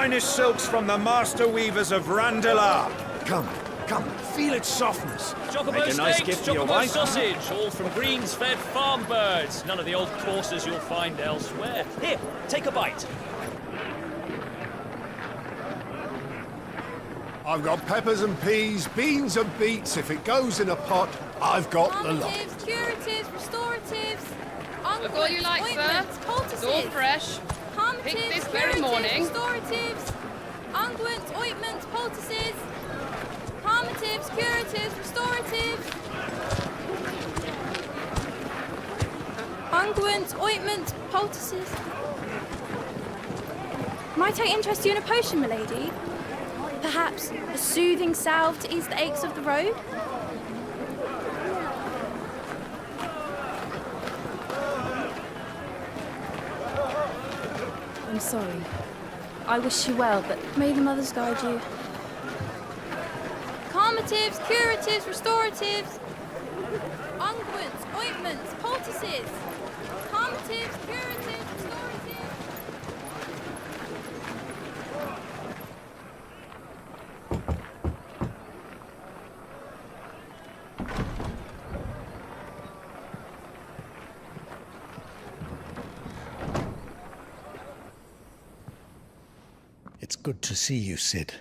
finest silks from the master weavers of Randalar. Come, feel its softness. Chocobo Make a nice steaks, gift for your chocobo wife. sausage, all from greens-fed farm birds. None of the old courses you'll find elsewhere. Here, take a bite. I've got peppers and peas, beans and beets. If it goes in a pot, I've got the lot. Calmatives, curatives, restoratives, Look all you like, sir. It's all fresh. Picked this very morning. Restoratives, unguents, ointments, poultices. Calmatives, curatives, restoratives. Unguents, ointments, poultices. Might I interest you in a potion, milady? Perhaps a soothing salve to ease the aches of the road? I'm sorry. I wish you well, but may the mothers guide you. Calmatives, curatives, restoratives. Unguents, ointments, poultices. Calmatives, curatives, restoratives. It's good to see you, Sid.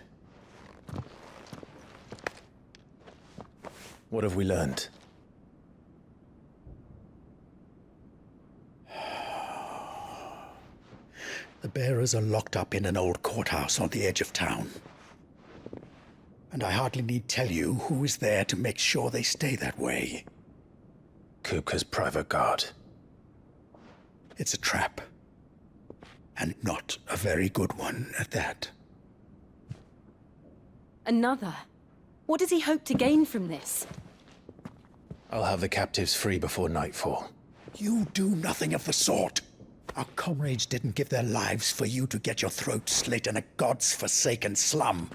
What have we learned? The bearers are locked up in an old courthouse on the edge of town. And I hardly need tell you who is there to make sure they stay that way. Kupka's private guard. It's a trap. And not a very good one at that. Another? What does he hope to gain from this? I'll have the captives free before nightfall. You do nothing of the sort. Our comrades didn't give their lives for you to get your throat slit in a god's-forsaken slum.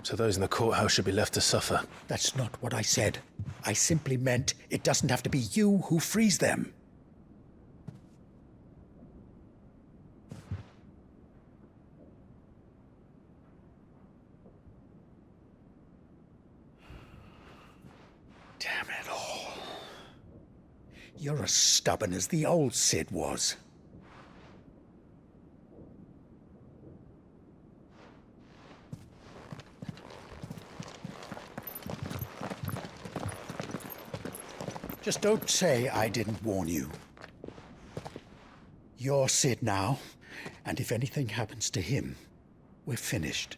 So those in the courthouse should be left to suffer. That's not what I said. I simply meant it doesn't have to be you who frees them. Damn it all. You're as stubborn as the old Sid was. Just don't say I didn't warn you. You're Sid now, and if anything happens to him, we're finished.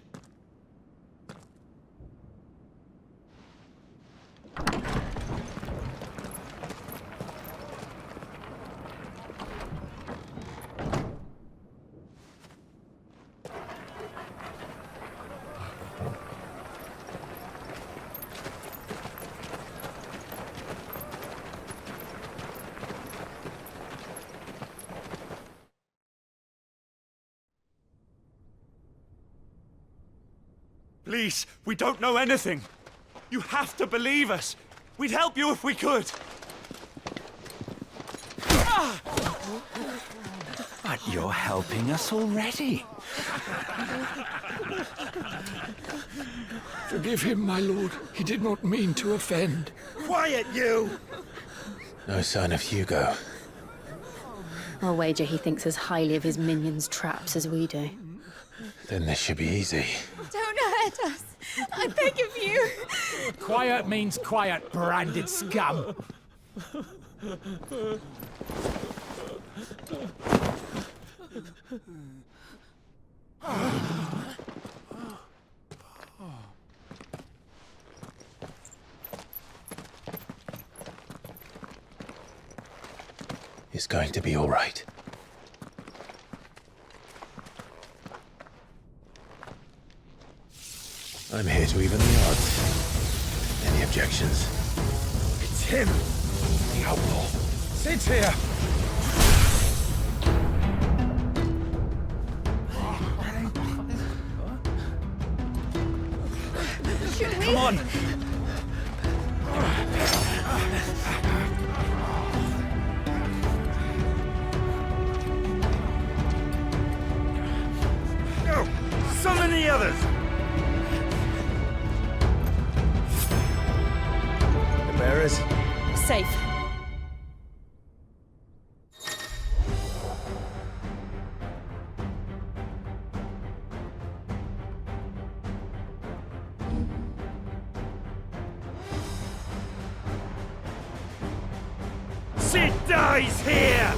Please, we don't know anything. You have to believe us. We'd help you if we could. But you're helping us already. Forgive him, my lord. He did not mean to offend. Quiet, you! No sign of Hugo. I'll wager he thinks as highly of his minions' traps as we do. Then this should be easy. Don't hurt us. I beg of you. Quiet means quiet, branded scum. It's going to be all right. I'm here to even the odds. Any objections? It's him, the outlaw. Sid's here. Come on. others? The bearers? Safe. Sid dies here!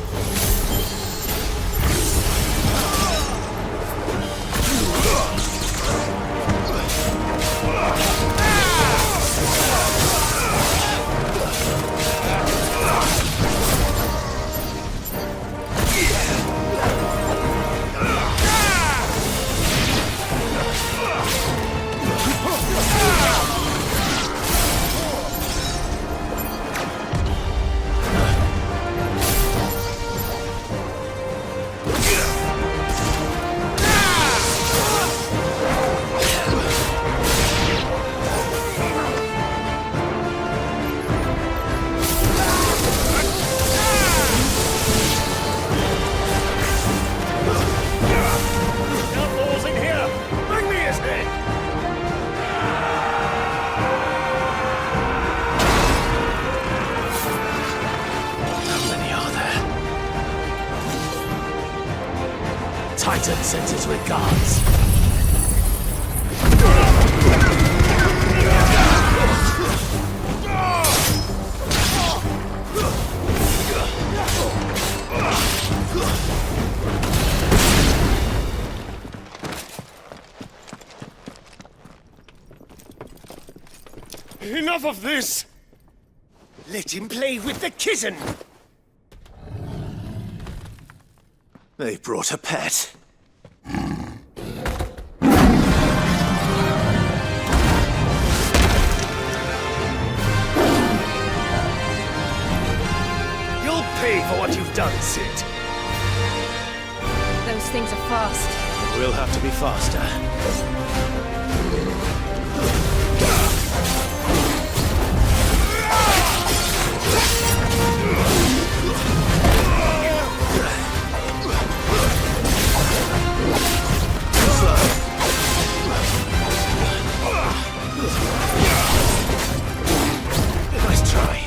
Titan sends his regards. Enough of this! Let him play with the kitten! They brought a pet. You'll pay for what you've done, Sid. Those things are fast. We'll have to be faster. Nice try.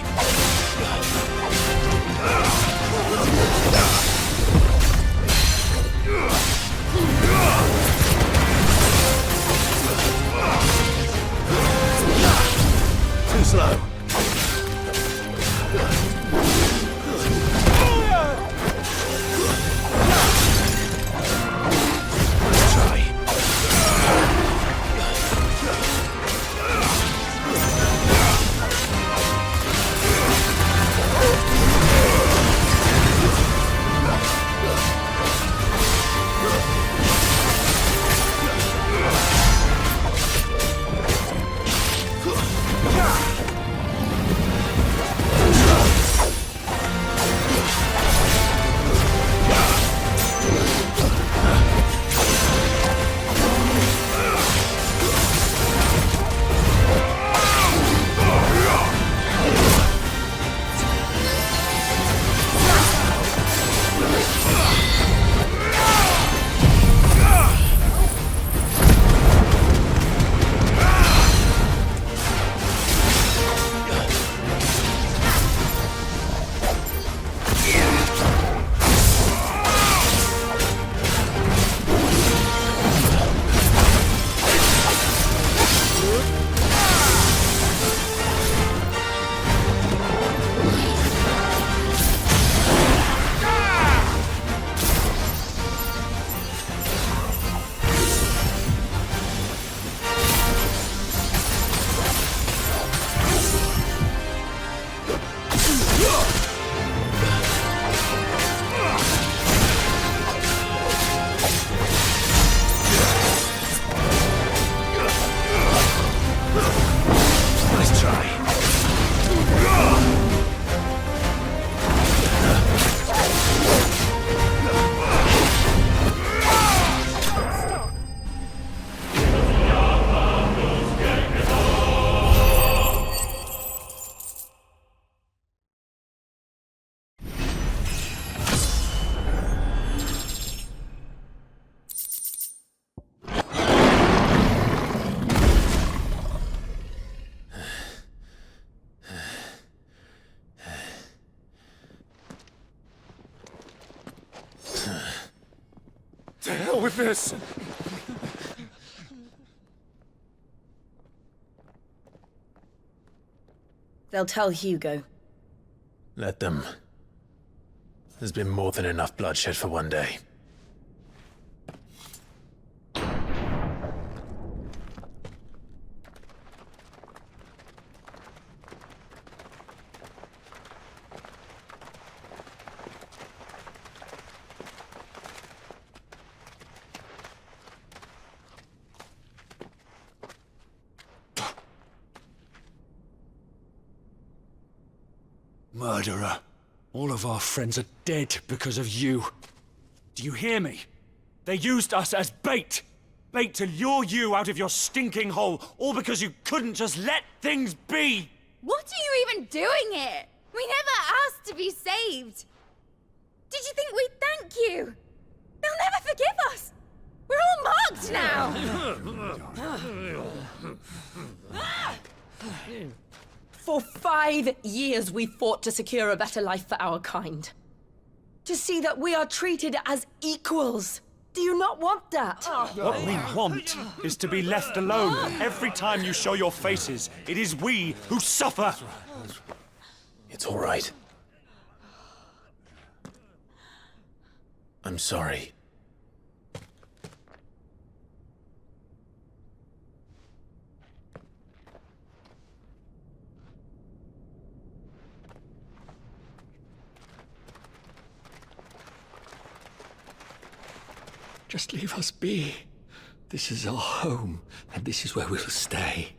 hell with this. They'll tell Hugo. Let them. There's been more than enough bloodshed for one day. Murderer. All of our friends are dead because of you. Do you hear me? They used us as bait. Bait to lure you out of your stinking hole, all because you couldn't just let things be. What are you even doing here? We never asked to be saved. Did you think we'd thank you? They'll never forgive us. We're all marked now. For 5 years we fought to secure a better life for our kind. To see that we are treated as equals. Do you not want that? What we want is to be left alone. Every time you show your faces, it is we who suffer. It's all right. I'm sorry. Just leave us be. This is our home, and this is where we'll stay.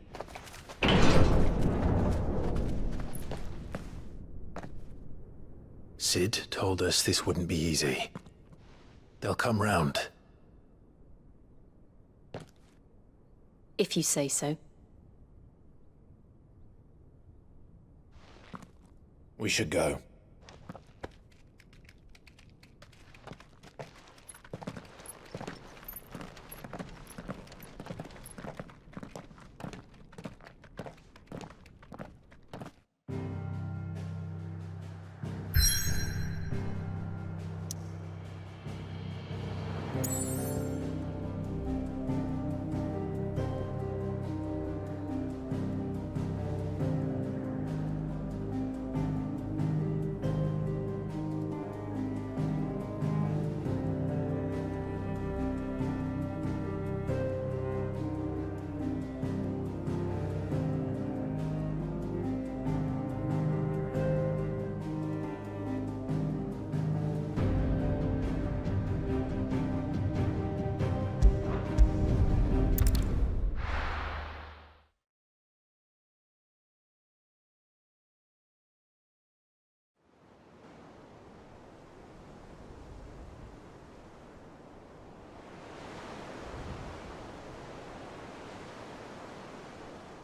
Sid told us this wouldn't be easy. They'll come round. If you say so. We should go.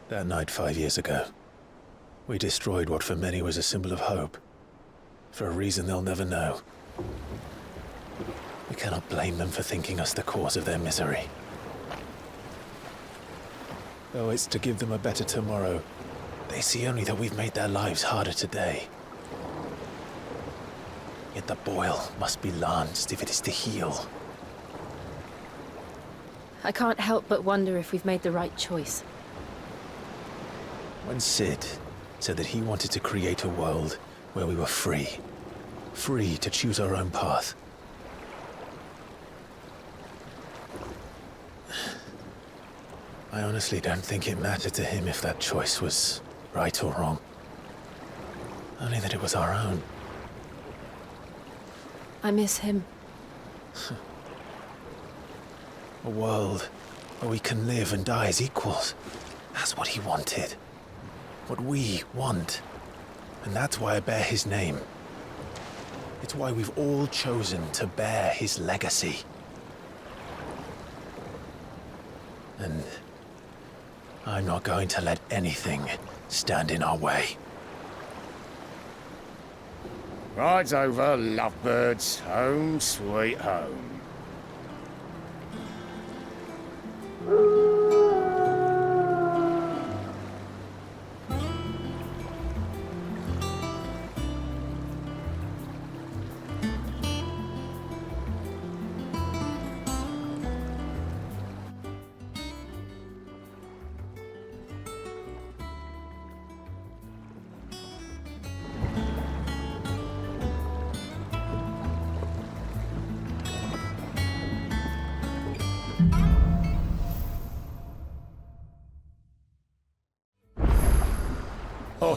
That night 5 years ago, we destroyed what for many was a symbol of hope. For a reason they'll never know. We cannot blame them for thinking us the cause of their misery. Though it's to give them a better tomorrow, they see only that we've made their lives harder today. Yet the boil must be lanced if it is to heal. I can't help but wonder if we've made the right choice. When Sid said that he wanted to create a world where we were free. Free to choose our own path. I honestly don't think it mattered to him if that choice was right or wrong. Only that it was our own. I miss him. A world where we can live and die as equals. That's what he wanted. What we want. And that's why I bear his name. It's why we've all chosen to bear his legacy. And I'm not going to let anything stand in our way. Rides over, lovebirds, home sweet home.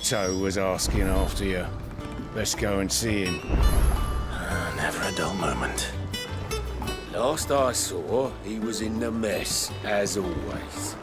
Otto was asking after you. Let's go and see him. Never a dull moment. Last I saw, he was in the mess, as always.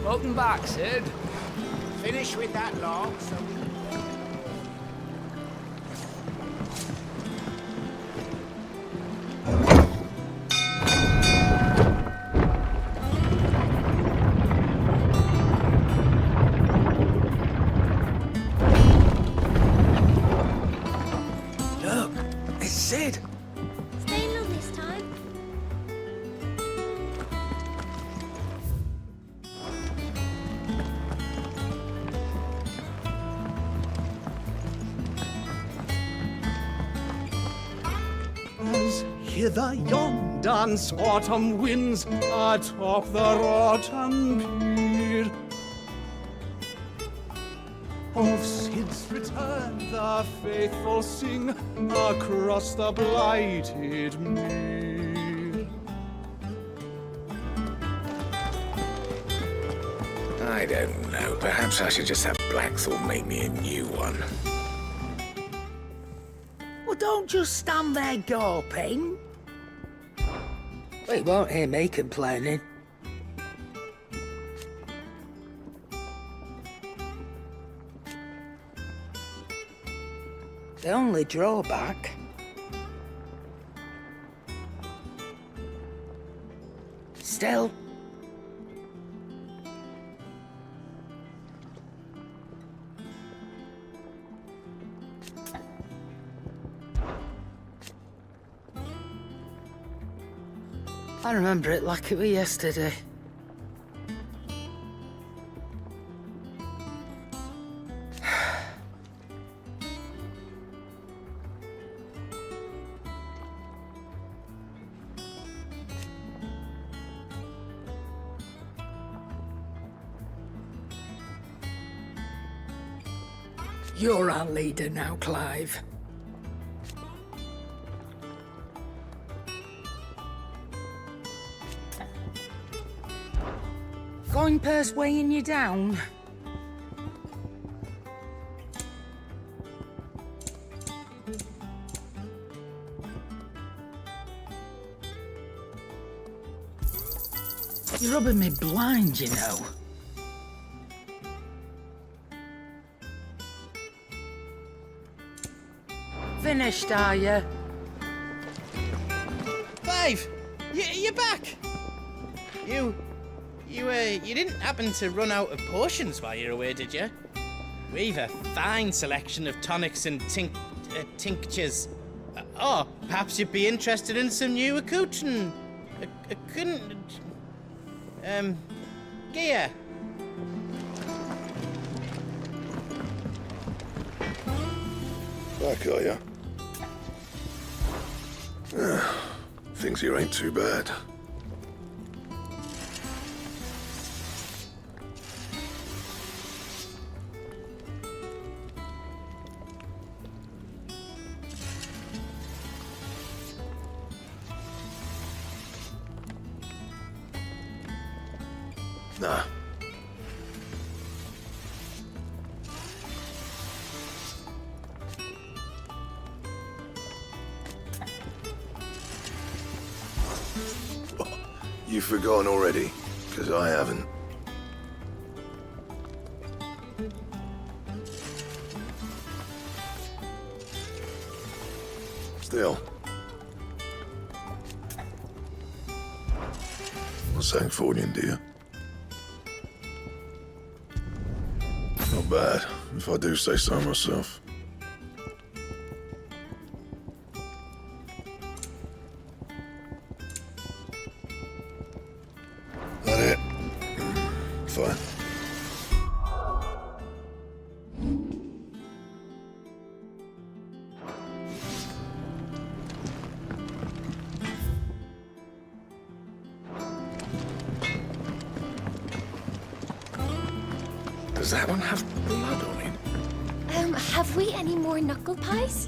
Welcome back, Sid. Finish with that log, so we can... Look, it's Sid. Stay long this time. Hither yon dance autumn winds atop the rotten pier. Of Sid's return the faithful sing across the blighted mere. I don't know. Perhaps I should just have Blackthorn make me a new one. Well, don't just stand there gawping. Well, you won't hear me complaining. The only drawback still. I remember it like it was yesterday. You're our leader now, Clive. Going purse weighing you down? You're rubbing me blind, you know. Finished, are you? Clive, you're back. You didn't happen to run out of potions while you're away, did you? We've a fine selection of tonics and tinctures. Or perhaps you'd be interested in some new accoutrement. Gear. Back, are ya? Things here ain't too bad. Nah. You've forgotten already, because I haven't. Still. What's that for you, dear? Not bad, if I do say so myself. That it? Fine. Does that one have blood on it? Have we any more knuckle pies?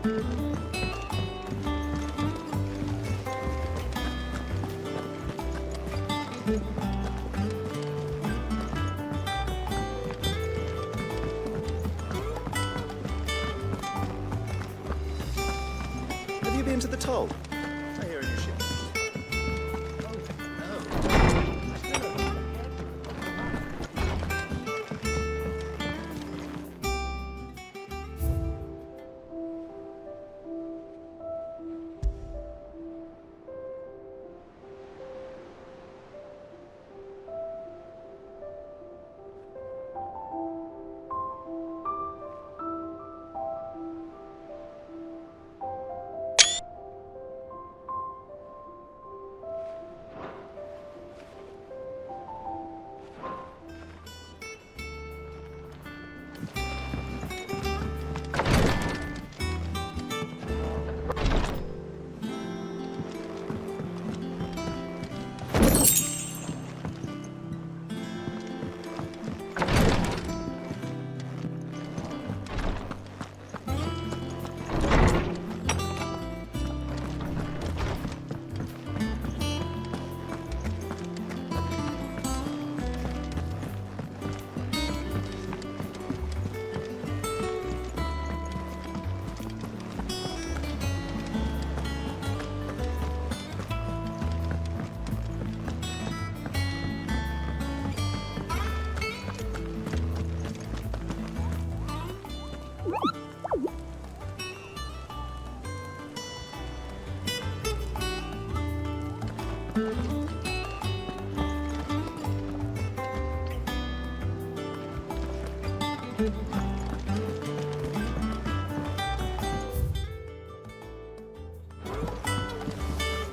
Have you been to the toll? I hear a new ship.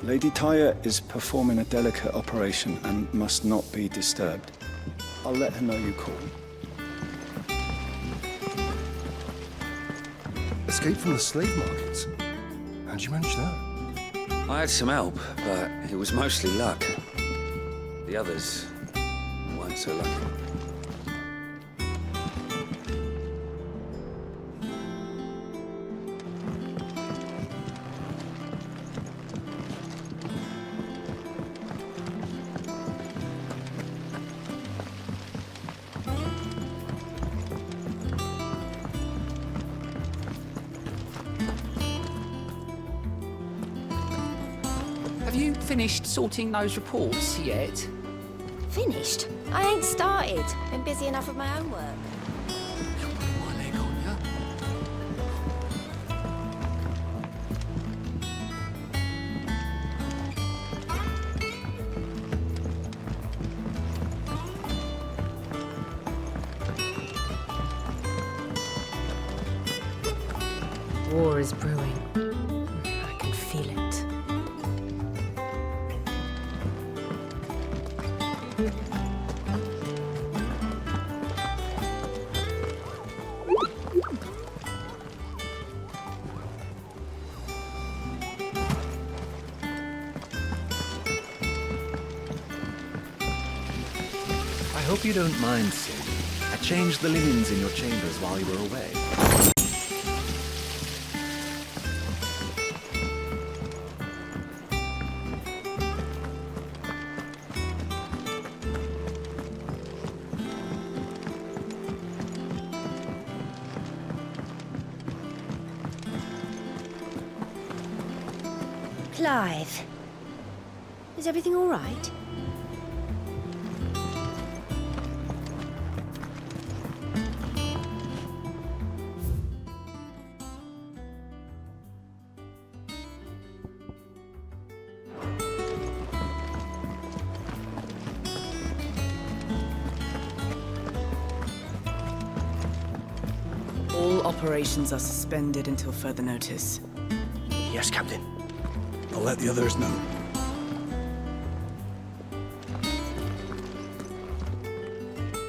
Lady Tyre is performing a delicate operation and must not be disturbed. I'll let her know you called. Escape from the slave markets? How'd you manage that? I had some help, but it was mostly luck. The others weren't so lucky. Have you finished sorting those reports yet? Finished? I ain't started. Been busy enough with my own work. War is brewing. I can feel it. I hope you don't mind, Sid. I changed the linens in your chambers while you were away. Clive, is everything all right? All operations are suspended until further notice. Yes, Captain. I'll let the others know.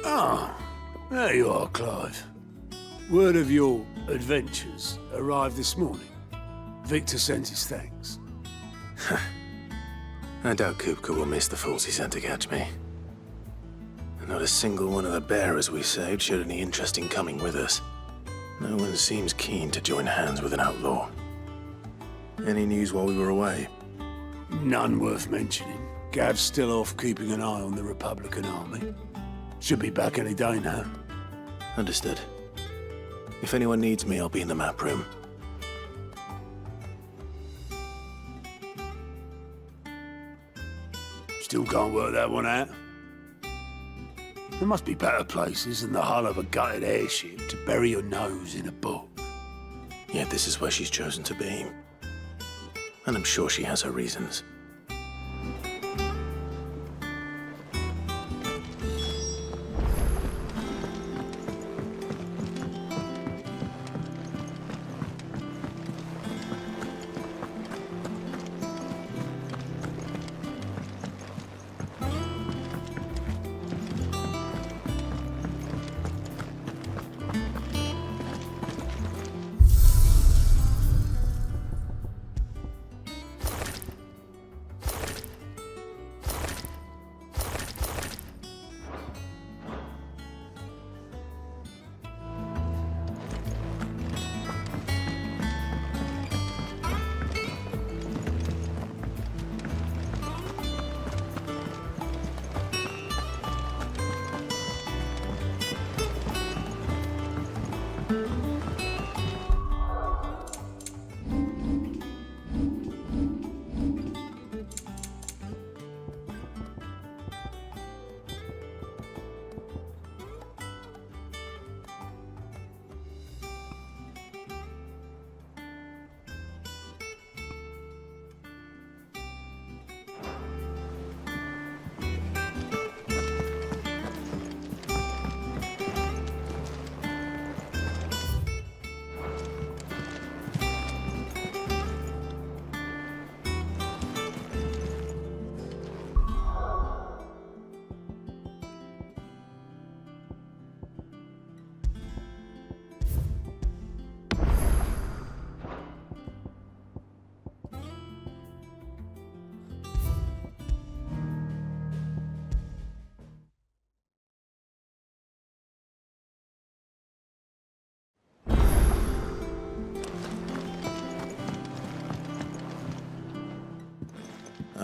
Ah, there you are, Clive. Word of your adventures arrived this morning. Victor sent his thanks. I doubt Kupka will miss the fools he sent to catch me. And not a single one of the bearers we saved showed any interest in coming with us. No one seems keen to join hands with an outlaw. Any news while we were away? None worth mentioning. Gav's still off keeping an eye on the Republican army. Should be back any day now. Understood. If anyone needs me, I'll be in the map room. Still can't work that one out. There must be better places than the hull of a gutted airship to bury your nose in a book. Yet this is where she's chosen to be. And I'm sure she has her reasons.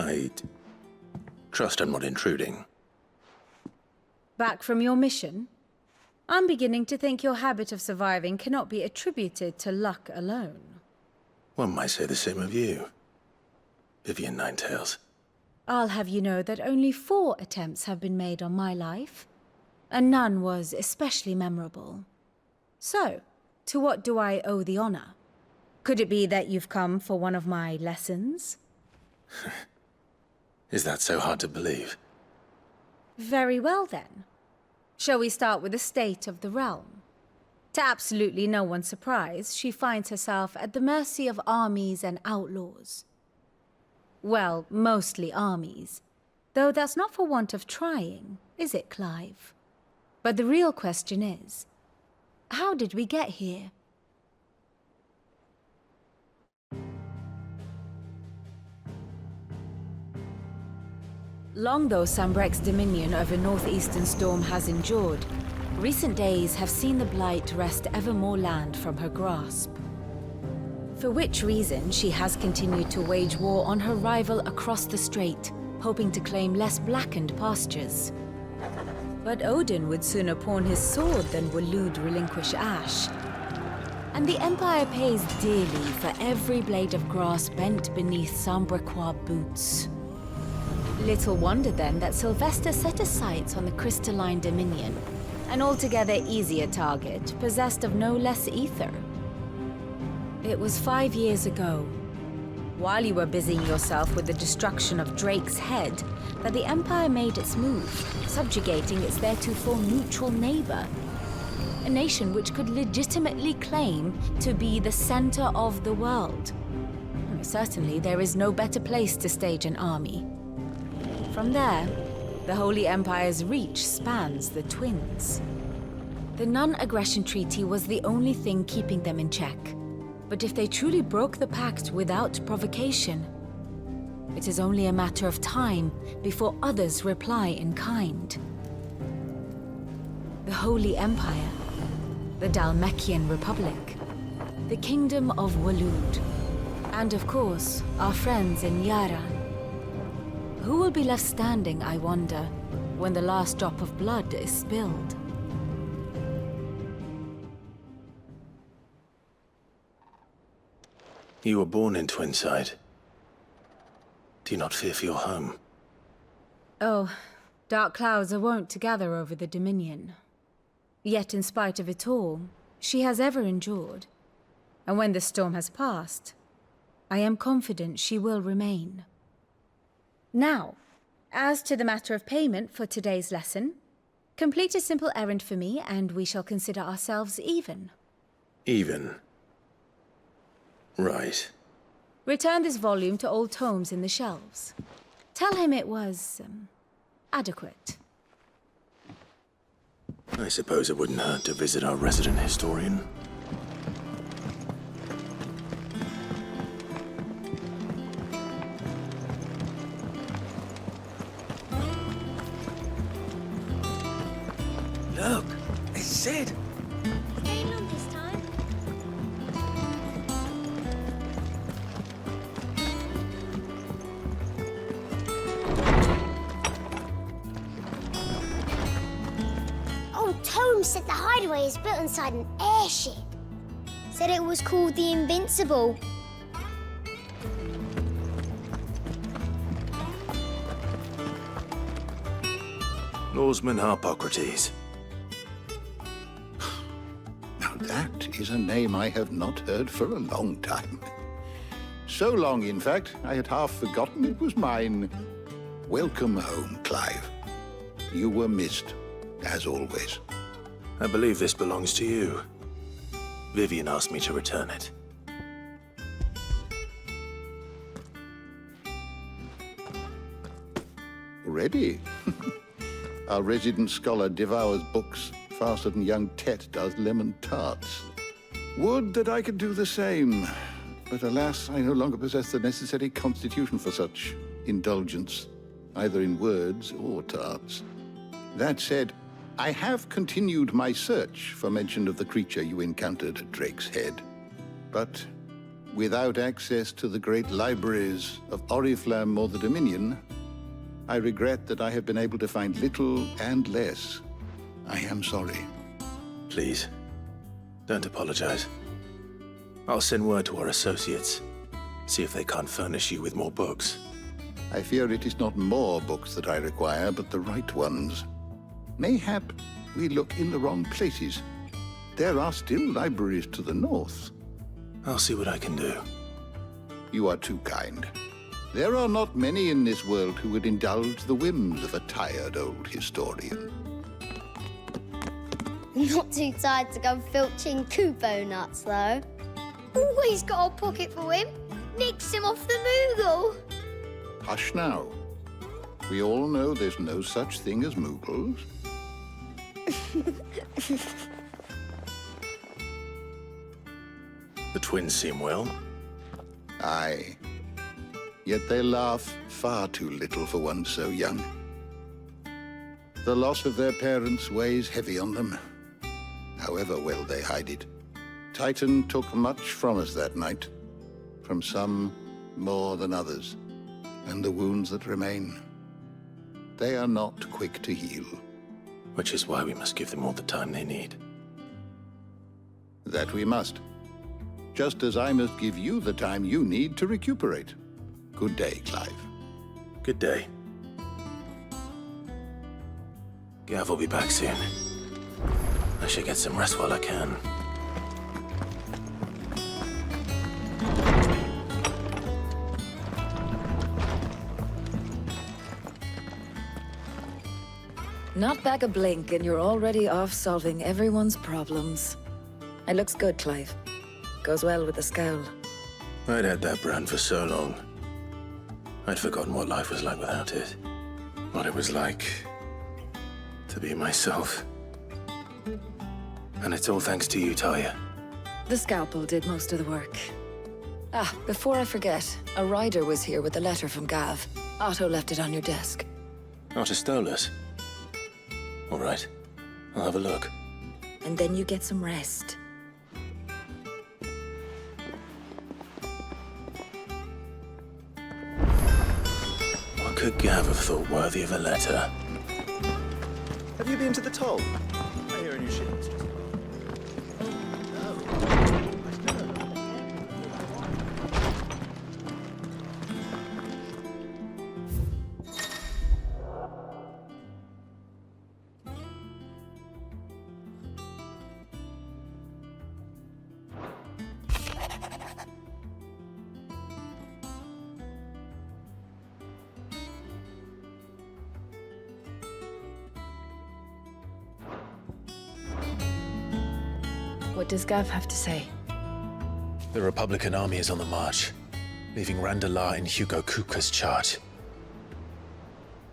I trust I'm not intruding. Back from your mission? I'm beginning to think your habit of surviving cannot be attributed to luck alone. One might say the same of you, Vivian Ninetails. I'll have you know that only 4 attempts have been made on my life, and none was especially memorable. So, to what do I owe the honor? Could it be that you've come for one of my lessons? Is that so hard to believe? Very well, then. Shall we start with the state of the realm? To absolutely no one's surprise, she finds herself at the mercy of armies and outlaws. Well, mostly armies. Though that's not for want of trying, is it, Clive? But the real question is, how did we get here? Long though Sambrek's dominion over northeastern Storm has endured, recent days have seen the Blight wrest ever more land from her grasp. For which reason she has continued to wage war on her rival across the strait, hoping to claim less blackened pastures. But Odin would sooner pawn his sword than Waloed relinquish Ash. And the Empire pays dearly for every blade of grass bent beneath Sambrequois boots. Little wonder then that Sylvester set his sights on the crystalline dominion, an altogether easier target, possessed of no less ether. It was 5 years ago, while you were busying yourself with the destruction of Drake's head, that the Empire made its move, subjugating its theretofore neutral neighbor. A nation which could legitimately claim to be the center of the world. Certainly, there is no better place to stage an army. From there, the Holy Empire's reach spans the Twins. The non-aggression treaty was the only thing keeping them in check. But if they truly broke the pact without provocation, it is only a matter of time before others reply in kind. The Holy Empire, the Dalmekian Republic, the Kingdom of Waloed, and of course, our friends in Yaran. Who will be left standing, I wonder, when the last drop of blood is spilled? You were born in Twinside. Do you not fear for your home? Oh, dark clouds are wont to gather over the Dominion. Yet in spite of it all, she has ever endured. And when the storm has passed, I am confident she will remain. Now, as to the matter of payment for today's lesson, complete a simple errand for me and we shall consider ourselves even. Even? Right. Return this volume to old tomes in the shelves. Tell him it was, adequate. I suppose it wouldn't hurt to visit our resident historian. Look, it's Sid. Staying on this time. Old Tome said the hideaway is built inside an airship. Said it was called the Invincible. Norseman Harpocrates. Now that is a name I have not heard for a long time. So long, in fact, I had half forgotten it was mine. Welcome home, Clive. You were missed, as always. I believe this belongs to you. Vivian asked me to return it. Ready? Our resident scholar devours books faster than young Tet does lemon tarts. Would that I could do the same. But alas, I no longer possess the necessary constitution for such indulgence, either in words or tarts. That said, I have continued my search for mention of the creature you encountered at Drake's Head. But without access to the great libraries of Oriflamme or the Dominion, I regret that I have been able to find little and less. I am sorry. Please, don't apologize. I'll send word to our associates, see if they can't furnish you with more books. I fear it is not more books that I require, but the right ones. Mayhap we look in the wrong places. There are still libraries to the north. I'll see what I can do. You are too kind. There are not many in this world who would indulge the whims of a tired old historian. Not too tired to go filching Kupo nuts, though. Always got a pocket for him. Nicks him off the Moogle. Hush now. We all know there's no such thing as Moogles. The twins seem well. Aye. Yet they laugh far too little for one so young. The loss of their parents weighs heavy on them, however well they hide it. Titan took much from us that night, from some more than others, and the wounds that remain, they are not quick to heal. Which is why we must give them all the time they need. That we must. Just as I must give you the time you need to recuperate. Good day, Clive. Good day. Gav will be back soon. I should get some rest while I can. Not back a blink and you're already off solving everyone's problems. It looks good, Clive. Goes well with the scowl. I'd had that brand for so long. I'd forgotten what life was like without it. What it was like to be myself. And it's all thanks to you, Talia. The scalpel did most of the work. Ah, before I forget, a rider was here with a letter from Gav. Otto left it on your desk. Otto stole us. All right, I'll have a look. and then you get some rest. What could Gav have thought worthy of a letter? Have you been to the toll? I hear a new shipment. What does Gav have to say? The Republican army is on the march, leaving Randalar in Hugo Kuka's charge.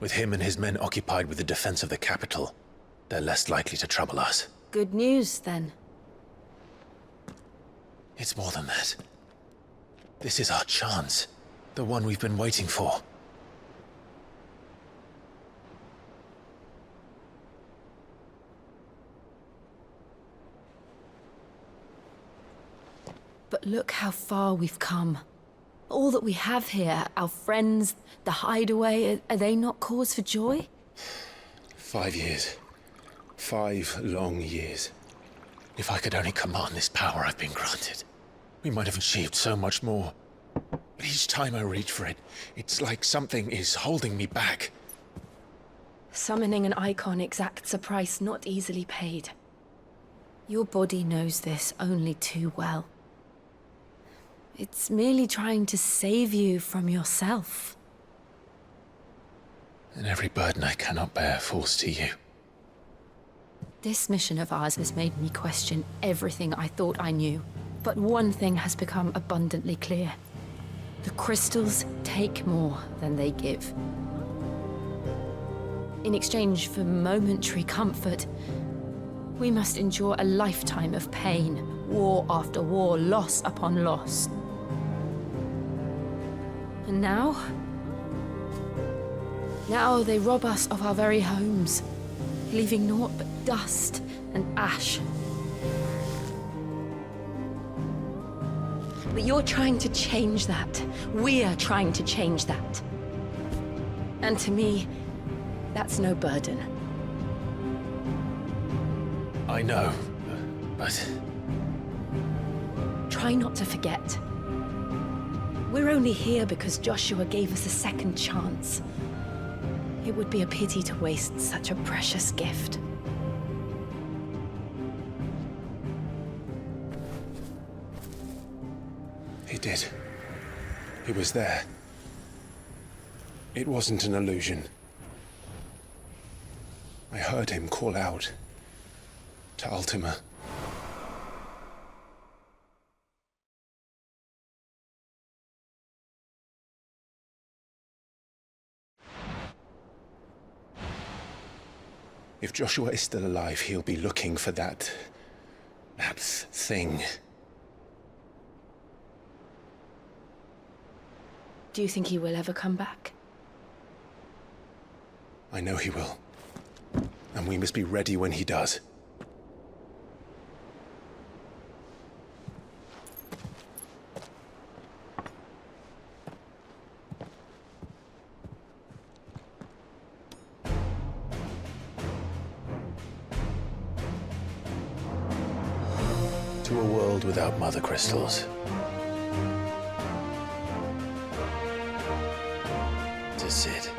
With him and his men occupied with the defense of the capital, they're less likely to trouble us. Good news, then. It's more than that. This is our chance. The one we've been waiting for. But look how far we've come. All that we have here, our friends, the hideaway, are they not cause for joy? 5 years. 5 long years. If I could only command this power I've been granted, we might have achieved so much more. But each time I reach for it, it's like something is holding me back. Summoning an icon exacts a price not easily paid. Your body knows this only too well. It's merely trying to save you from yourself. And every burden I cannot bear falls to you. This mission of ours has made me question everything I thought I knew. But one thing has become abundantly clear. The crystals take more than they give. In exchange for momentary comfort, we must endure a lifetime of pain, war after war, loss upon loss. And now they rob us of our very homes, leaving naught but dust and ash. But you're trying to change that. We're trying to change that. And to me, that's no burden. I know, but... Try not to forget. We're only here because Joshua gave us a second chance. It would be a pity to waste such a precious gift. He did. He was there. It wasn't an illusion. I heard him call out to Ultima. If Joshua is still alive, he'll be looking for that thing. Do you think he will ever come back? I know he will. And we must be ready when he does. To a world without mother crystals. To Sid.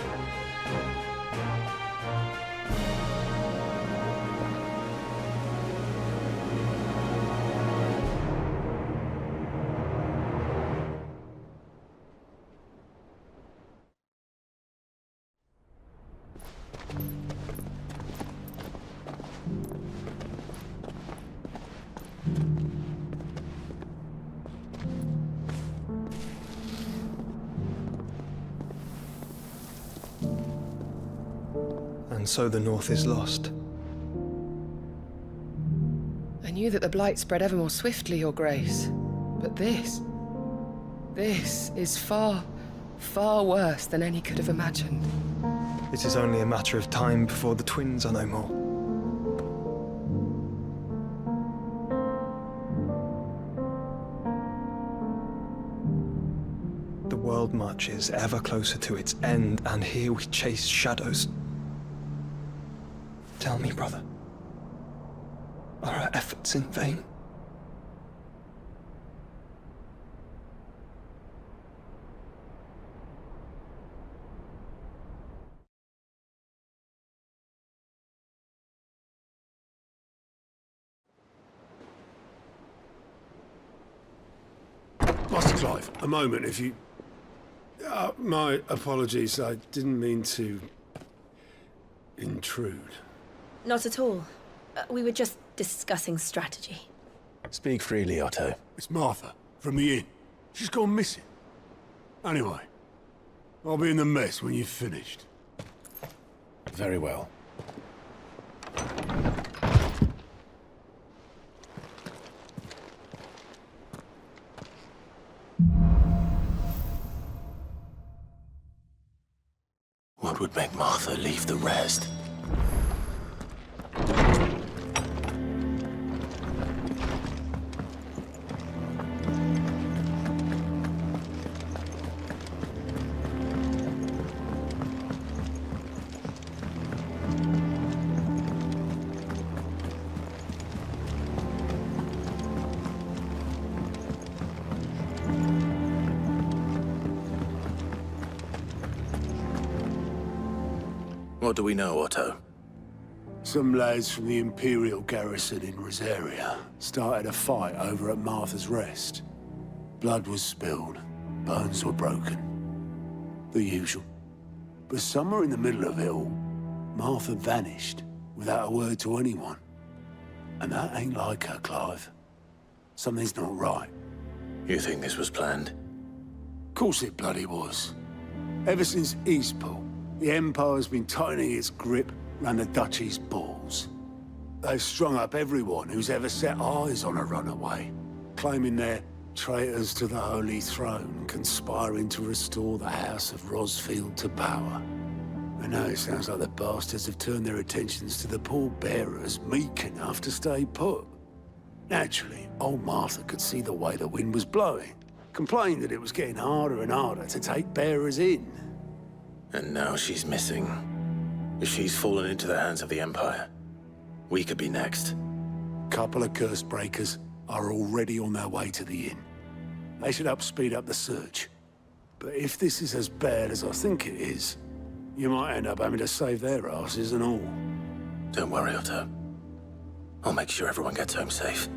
And so the North is lost. I knew that the Blight spread ever more swiftly, Your Grace. But this is far, far worse than any could have imagined. It is only a matter of time before the twins are no more. held much is ever closer to its end, and here we chase shadows. Tell me, brother, are our efforts in vain? Master Clive, a moment, if you... my apologies, I didn't mean to... intrude. Not at all. We were just discussing strategy. Speak freely, Otto. It's Martha, from the inn. She's gone missing. Anyway, I'll be in the mess when you've finished. Very well. What would make Martha leave the rest? What do we know, Otto? Some lads from the Imperial garrison in Rosaria started a fight over at Martha's Rest. Blood was spilled, bones were broken. The usual. But somewhere in the middle of it all, Martha vanished without a word to anyone. And that ain't like her, Clive. Something's not right. You think this was planned? Course it bloody was. Ever since Eastpool, the Empire's been tightening its grip round the Duchy's balls. They've strung up everyone who's ever set eyes on a runaway, claiming they're traitors to the Holy Throne, conspiring to restore the House of Rosfield to power. And now it sounds like the bastards have turned their attentions to the pallbearers meek enough to stay put. Naturally, old Martha could see the way the wind was blowing, complained that it was getting harder and harder to take bearers in. And now she's missing. If she's fallen into the hands of the Empire, we could be next. Couple of curse breakers are already on their way to the inn. They should help speed up the search. But if this is as bad as I think it is, you might end up having to save their asses and all. Don't worry, Otto. I'll make sure everyone gets home safe.